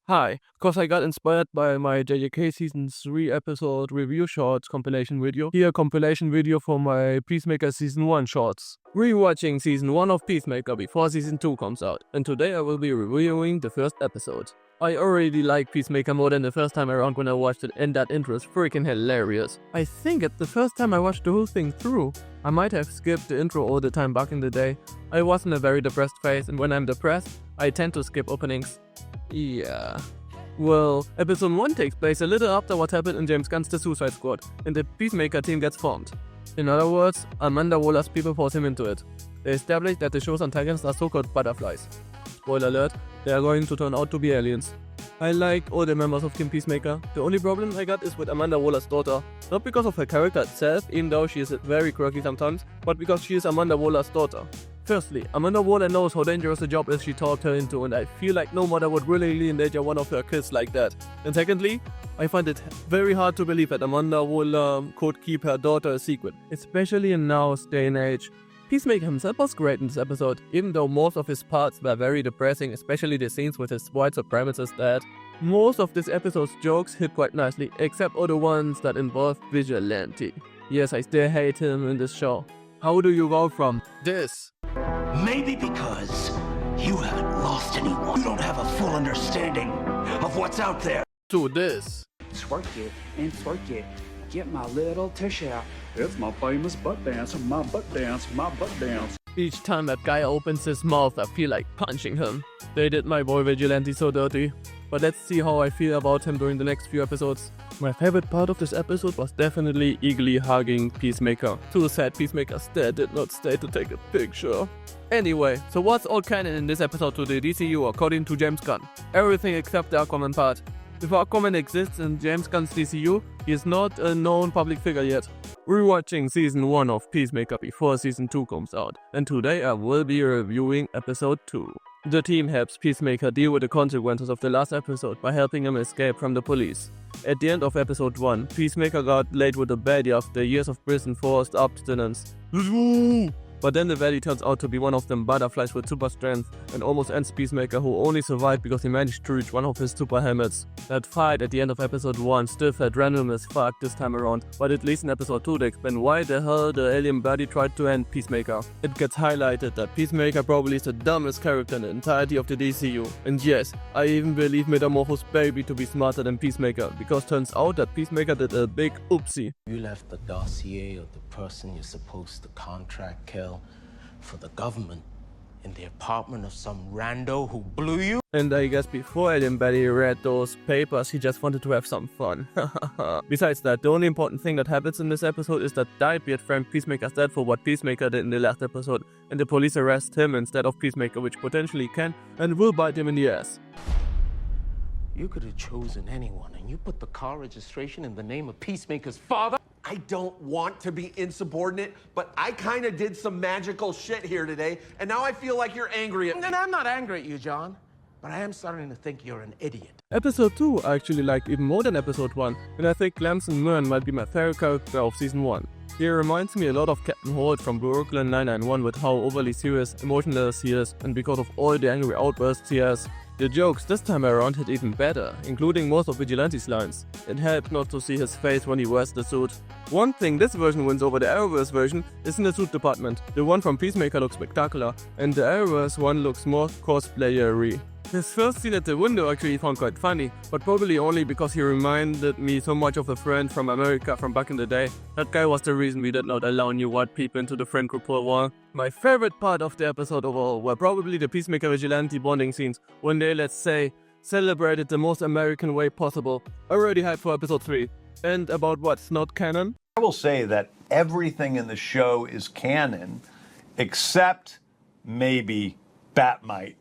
Hi, cause I got inspired by my JJK Season 3 episode review shorts compilation video. Here a compilation video for my Peacemaker Season 1 shorts. Rewatching Season 1 of Peacemaker before Season 2 comes out, and today I will be reviewing the first episode. I already like Peacemaker more than the first time around when I watched it, and that intro is freaking hilarious. I think it's the first time I watched the whole thing through. I might have skipped the intro all the time back in the day. I was in a very depressed phase, and when I'm depressed, I tend to skip openings. Yeah. Well, episode 1 takes place a little after what happened in James Gunn's The Suicide Squad, and the Peacemaker team gets formed. In other words, Amanda Waller's people force him into it. They establish that the show's antagonists are so-called butterflies. Spoiler alert, they are going to turn out to be aliens. I like all the members of Team Peacemaker. The only problem I got is with Amanda Waller's daughter. Not because of her character itself, even though she is very quirky sometimes, but because she is Amanda Waller's daughter. Firstly, Amanda Waller knows how dangerous the job is she talked her into, and I feel like no mother would willingly endanger one of her kids like that. And secondly, I find it very hard to believe that Amanda Waller could keep her daughter a secret, especially in now's day and age. Peacemaker himself was great in this episode, even though most of his parts were very depressing, especially the scenes with his white supremacist dad. Most of this episode's jokes hit quite nicely, except all the ones that involve Vigilante. Yes, I still hate him in this show. How do you go from this? Maybe because you haven't lost anyone. You don't have a full understanding of what's out there. To this. Twerk it and twerk it. Get my little tush out. It's my famous butt dance, my butt dance, my butt dance. Each time that guy opens his mouth, I feel like punching him. They did my boy Vigilante so dirty. But let's see how I feel about him during the next few episodes. My favorite part of this episode was definitely eagerly hugging Peacemaker. Too sad Peacemaker's dad did not stay to take a picture. Anyway, so what's all canon in this episode to the DCU according to James Gunn? Everything except the Aquaman part. If Aquaman exists in James Gunn's DCU, he is not a known public figure yet. We're watching Season 1 of Peacemaker before Season 2 comes out, and today I will be reviewing Episode 2. The team helps Peacemaker deal with the consequences of the last episode by helping him escape from the police. At the end of Episode 1, Peacemaker got laid with a baddie after years of prison-forced abstinence. But then the baddie turns out to be one of them butterflies with super strength and almost ends Peacemaker, who only survived because he managed to reach one of his super helmets. That fight at the end of Episode 1 still felt random as fuck this time around, but at least in Episode 2 they explain why the hell the alien baddie tried to end Peacemaker. It gets highlighted that Peacemaker probably is the dumbest character in the entirety of the DCU. And yes, I even believe Metamorpho's baby to be smarter than Peacemaker, because turns out that Peacemaker did a big oopsie. You left the dossier of the person you're supposed to contract kill for the government in the apartment of some rando who blew you? And I guess before Alien Baddie read those papers, he just wanted to have some fun. Besides that, the only important thing that happens in this episode is that Diebeard framed Peacemaker's dad for what Peacemaker did in the last episode, and the police arrest him instead of Peacemaker, which potentially can and will bite him in the ass. You could have chosen anyone, and you put the car registration in the name of Peacemaker's father? I don't want to be insubordinate, but I kind of did some magical shit here today, and now I feel like you're angry at me. And I'm not angry at you, John, but I am starting to think you're an idiot. Episode 2 I actually liked even more than Episode 1, and I think Clemson Murn might be my favorite character of Season 1. He reminds me a lot of Captain Holt from Brooklyn 991 with how overly serious, emotionless he is, and because of all the angry outbursts he has. The jokes this time around hit even better, including most of Vigilante's lines. It helped not to see his face when he wears the suit. One thing this version wins over the Arrowverse version is in the suit department. The one from Peacemaker looks spectacular, and the Arrowverse one looks more cosplayer-y. His first scene at the window actually found quite funny, but probably only because he reminded me so much of a friend from America from back in the day. That guy was the reason we did not allow new white people into the friend group for a while. My favorite part of the episode overall were probably the Peacemaker Vigilante bonding scenes, when they, let's say, celebrated the most American way possible. Already hyped for Episode 3. And about what's not canon? I will say that everything in the show is canon, except maybe Batmite,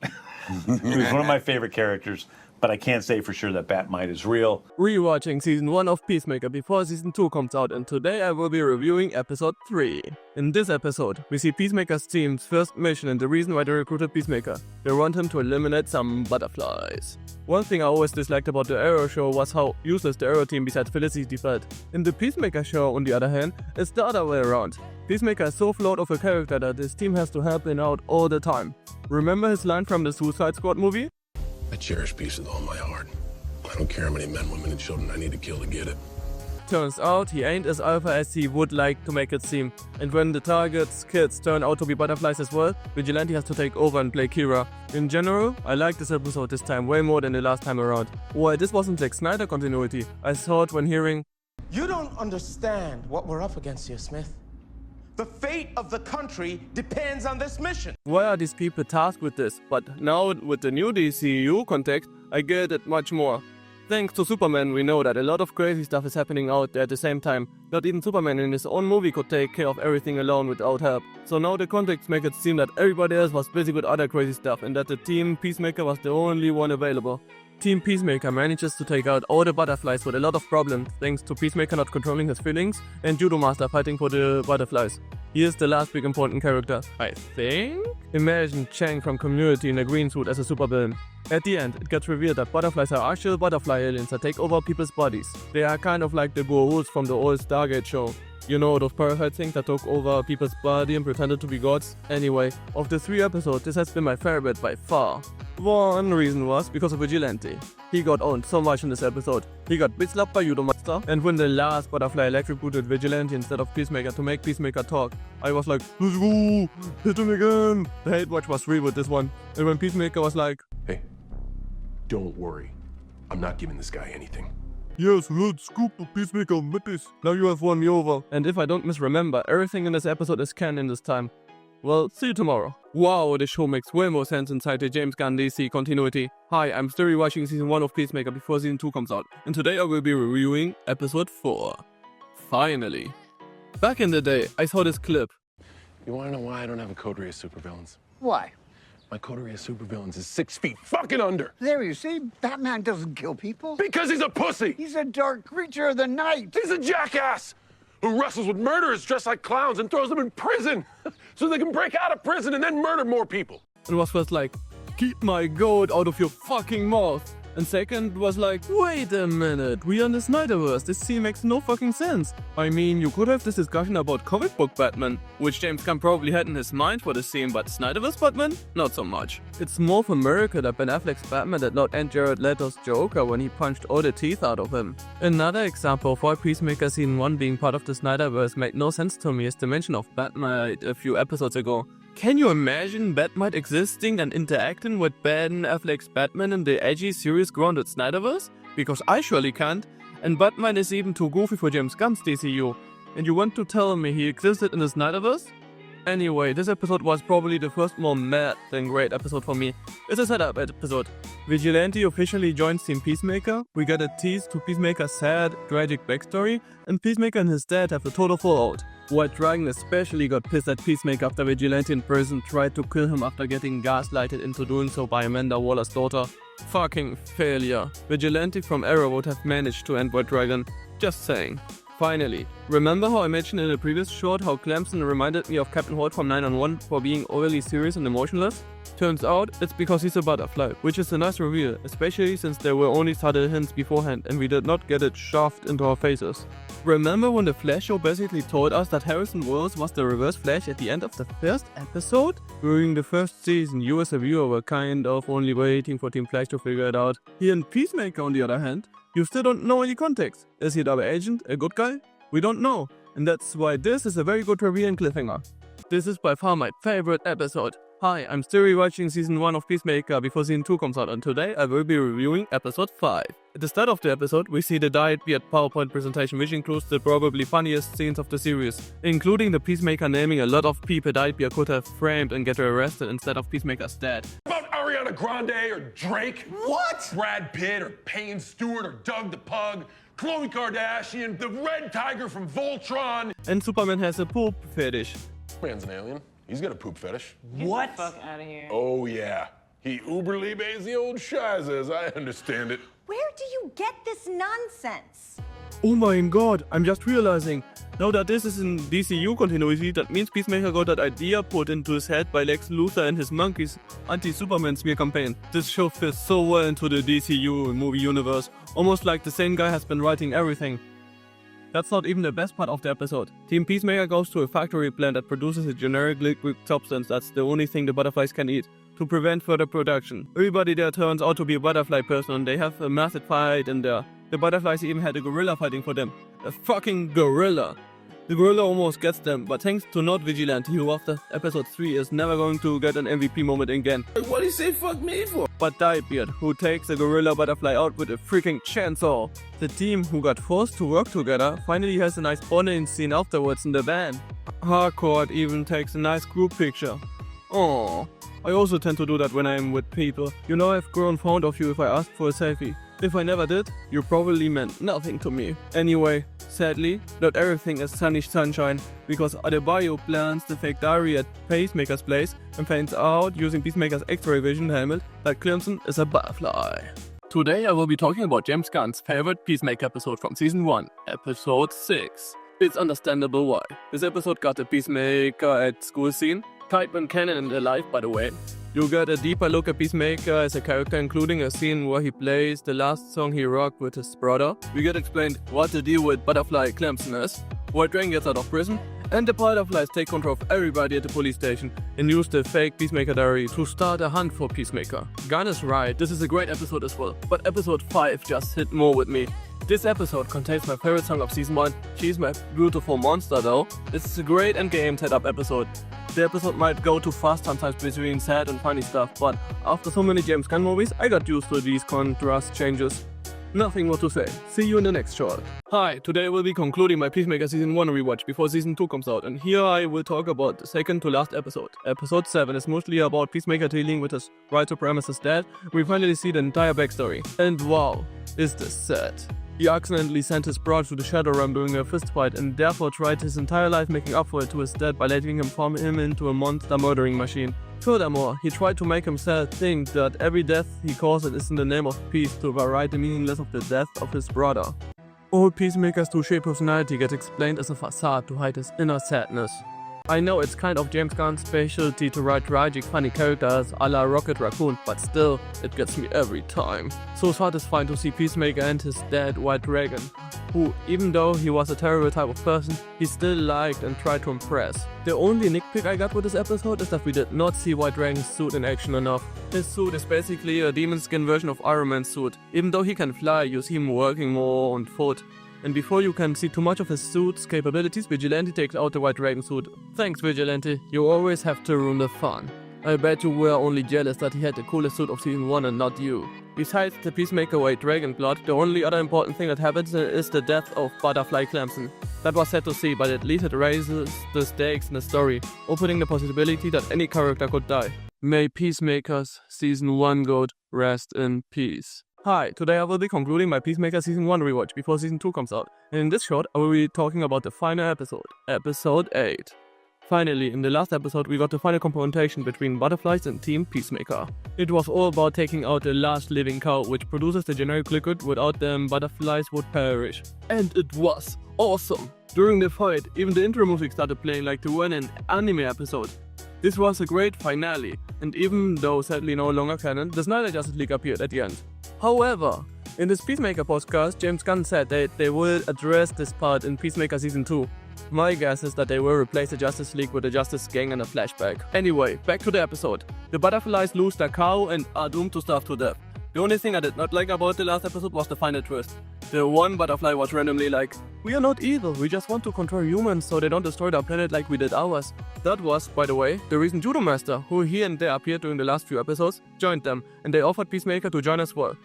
who's one of my favorite characters, but I can't say for sure that Batmite is real. Rewatching Season 1 of Peacemaker before Season 2 comes out, and today I will be reviewing Episode 3. In this episode, we see Peacemaker's team's first mission and the reason why they recruited Peacemaker. They want him to eliminate some butterflies. One thing I always disliked about the Arrow show was how useless the Arrow team besides Felicity felt. In the Peacemaker show, on the other hand, it's the other way around. Peacemaker is so flawed of a character that his team has to help him out all the time. Remember his line from the Suicide Squad movie? I cherish peace with all my heart. I don't care how many men, women, and children I need to kill to get it. Turns out he ain't as alpha as he would like to make it seem. And when the target's kids turn out to be butterflies as well, Vigilante has to take over and play Kira. In general, I like this episode this time way more than the last time around. While this wasn't Zack Snyder continuity, I thought when hearing, You don't understand what we're up against here, Smith. The fate of the country depends on this mission. why are these people tasked with this? But now with the new DCU context, I get it much more. Thanks to Superman, we know that a lot of crazy stuff is happening out there at the same time. Not even Superman in his own movie could take care of everything alone without help. So now the context make it seem that everybody else was busy with other crazy stuff and that the team Peacemaker was the only one available. Team Peacemaker manages to take out all the butterflies with a lot of problems, thanks to Peacemaker not controlling his feelings and Judo Master fighting for the butterflies. He is the last big important character, I think? Imagine Chang from Community in a green suit as a supervillain. At the end, it gets revealed that butterflies are actual butterfly aliens that take over people's bodies. They are kind of like the Goa'uld from the old Stargate show. You know, those parasite things that took over people's body and pretended to be gods? Anyway, of the 3 episodes, this has been my favorite by far. One reason was because of Vigilante. He got owned so much in this episode. He got bitch slapped by Judo Master, and when the last butterfly electrocuted Vigilante instead of Peacemaker to make Peacemaker talk, I was like, let's go, hit him again. The hate watch was real with this one. And when Peacemaker was like, Hey, don't worry. I'm not giving this guy anything. yes, let's scoop the Peacemaker with this. Now you have won me over. And if I don't misremember, everything in this episode is canon this time. Well, see you tomorrow. Wow, this show makes way more sense inside the James Gunn DC continuity. Hi, I'm still rewatching season 1 of Peacemaker before season 2 comes out. And today I will be reviewing episode 4. Finally. Back in the day, I saw this clip. You wanna know why I don't have a coterie of supervillains? Why? My coterie of supervillains is 6 feet fucking under. There you see, Batman doesn't kill people. Because he's a pussy! He's a dark creature of the night. He's a jackass! Who wrestles with murderers dressed like clowns and throws them in prison so they can break out of prison and then murder more people. It was first like, keep my goat out of your fucking mouth. And second was like, wait a minute, we are in the Snyderverse, this scene makes no fucking sense. I mean, you could have this discussion about comic book Batman, which James Gunn probably had in his mind for the scene, but Snyderverse Batman? Not so much. It's more for miracle that Ben Affleck's Batman did not end Jared Leto's Joker when he punched all the teeth out of him. Another example of why Peacemaker Season 1 being part of the Snyderverse made no sense to me is the mention of Batman a few episodes ago. Can you imagine Batmite existing and interacting with Ben Affleck's Batman in the edgy, serious, grounded Snyderverse? Because I surely can't, and Batman is even too goofy for James Gunn's DCU. And you want to tell me he existed in the Snyderverse? Anyway, this episode was probably the first more mad than great episode for me. It's a setup episode. Vigilante officially joins Team Peacemaker, we get a tease to Peacemaker's sad, tragic backstory, and Peacemaker and his dad have a total fallout. White Dragon especially got pissed at Peacemaker after Vigilante in prison tried to kill him after getting gaslighted into doing so by Amanda Waller's daughter. Fucking failure. Vigilante from Arrow would have managed to end White Dragon. Just saying. Finally, remember how I mentioned in the previous short how Clemson reminded me of Captain Holt from 9-on-1 for being overly serious and emotionless? Turns out, it's because he's a butterfly, which is a nice reveal, especially since there were only subtle hints beforehand and we did not get it shoved into our faces. Remember when the Flash show basically told us that Harrison Wells was the reverse Flash at the end of the first episode? During the first season, you as a viewer were kind of only waiting for Team Flash to figure it out. Here in Peacemaker, on the other hand, you still don't know any context. Is he a double agent? A good guy? We don't know. And that's why this is a very good reveal and cliffhanger. This is by far my favorite episode. Hi, I'm still rewatching season 1 of Peacemaker before season 2 comes out, and today I will be reviewing episode 5. At the start of the episode, we see the dyed beard PowerPoint presentation, which includes the probably funniest scenes of the series, including the Peacemaker naming a lot of people dyed beard could have framed and get arrested instead of Peacemaker's dad. About Ariana Grande or Drake? What? Brad Pitt or Payne Stewart or Doug the Pug? Khloe Kardashian, the Red Tiger from Voltron? And Superman has a poop fetish. Man's an alien. He's got a poop fetish. What? Get the fuck out of here. Oh, yeah. He uber-liebes the old shiz, as I understand it. Where do you get this nonsense? Oh my god, I'm just realizing. Now that this is in DCU continuity, that means Peacemaker got that idea put into his head by Lex Luthor and his monkeys anti-Superman smear campaign. This show fits so well into the DCU movie universe, almost like the same guy has been writing everything. That's not even the best part of the episode. Team Peacemaker goes to a factory plant that produces a generic liquid substance that's the only thing the butterflies can eat. to prevent further production. Everybody there turns out to be a butterfly person and they have a massive fight in there. The butterflies even had a gorilla fighting for them. A fucking gorilla. The gorilla almost gets them, but thanks to Not Vigilante, who after episode 3 is never going to get an MVP moment again. What do you say fuck me for? But Diebeard, who takes the gorilla butterfly out with a freaking chainsaw. The team who got forced to work together finally has a nice bonding scene afterwards in the van. Hardcore even takes a nice group picture. Aww. I also tend to do that when I'm with people. You know, I've grown fond of you if I ask for a selfie. If I never did, you probably meant nothing to me. Anyway, sadly, not everything is sunny sunshine, because Adebayo plants the fake diary at Peacemaker's place and finds out, using Peacemaker's X-ray vision helmet, that Clemson is a butterfly. Today I will be talking about James Gunn's favorite Peacemaker episode from Season 1, Episode 6. It's understandable why. This episode got the Peacemaker at school scene, Kiteman canon and alive by the way. You get a deeper look at Peacemaker as a character, including a scene where he plays the last song he rocked with his brother. We get explained what the deal with Butterfly Clemson is, White Dragon gets out of prison, and the Butterflies take control of everybody at the police station and use the fake Peacemaker diary to start a hunt for Peacemaker. Gunn is right, this is a great episode as well, but episode 5 just hit more with me. This episode contains my favorite song of Season 1, She's My Beautiful Monster though. This is a great endgame setup episode. The episode might go too fast sometimes between sad and funny stuff, but after so many James Gunn movies, I got used to these contrast changes. Nothing more to say. See you in the next short. Hi, today I will be concluding my Peacemaker Season 1 rewatch before Season 2 comes out, and here I will talk about the second to last episode. Episode 7 is mostly about Peacemaker dealing with his right supremacist dad. We finally see the entire backstory. And wow, is this sad. He accidentally sent his brother to the Shadow Realm during a fistfight and therefore tried his entire life making up for it to his dad by letting him form him into a monster murdering machine. Furthermore, he tried to make himself think that every death he causes is in the name of peace to override the meaningless of the death of his brother. All Peacemaker's touche personality gets explained as a facade to hide his inner sadness. I know it's kind of James Gunn's specialty to write tragic, funny characters a la Rocket Raccoon, but still, it gets me every time. So satisfying to see Peacemaker and his dad, White Dragon, who, even though he was a terrible type of person, he still liked and tried to impress. The only nitpick I got with this episode is that we did not see White Dragon's suit in action enough. His suit is basically a demon skin version of Iron Man's suit. Even though he can fly, you see him working more on foot. And before you can see too much of his suit's capabilities, Vigilante takes out the White Dragon suit. Thanks Vigilante, you always have to ruin the fun. I bet you were only jealous that he had the coolest suit of Season 1 and not you. Besides the Peacemaker White Dragon plot, the only other important thing that happens is the death of Butterfly Clemson. That was sad to see, but at least it raises the stakes in the story, opening the possibility that any character could die. May Peacemaker's Season 1 goat rest in peace. Hi, today I will be concluding my Peacemaker Season 1 rewatch before Season 2 comes out, and in this short I will be talking about the final episode, Episode 8. Finally, in the last episode we got the final confrontation between Butterflies and Team Peacemaker. It was all about taking out the last living cow, which produces the generic liquid. Without them, Butterflies would perish. And it was awesome! During the fight, even the intro music started playing like they were in an anime episode. This was a great finale, and even though sadly no longer canon, the Snyder Justice League appeared at the end. However, in this Peacemaker podcast, James Gunn said that they will address this part in Peacemaker Season 2. My guess is that they will replace the Justice League with the Justice Gang in a flashback. Anyway, back to the episode. The Butterflies lose their cow and are doomed to starve to death. The only thing I did not like about the last episode was the final twist. The one butterfly was randomly like, "We are not evil, we just want to control humans so they don't destroy our planet like we did ours." That was, by the way, the reason Judo Master, who here and there appeared during the last few episodes, joined them, and they offered Peacemaker to join as well.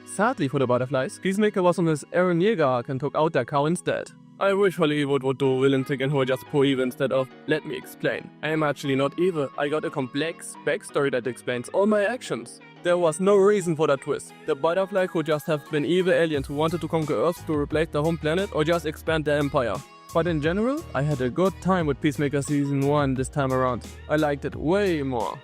Sadly for the Butterflies, Peacemaker was on his Eren Yeager arc and took out their cow instead. I wish Hollywood would do villains again who are just poor evil instead of, let me explain. I am actually not evil, I got a complex backstory that explains all my actions. There was no reason for that twist. The Butterfly could just have been evil aliens who wanted to conquer Earth to replace their home planet or just expand their empire. But in general, I had a good time with Peacemaker Season 1 this time around. I liked it way more.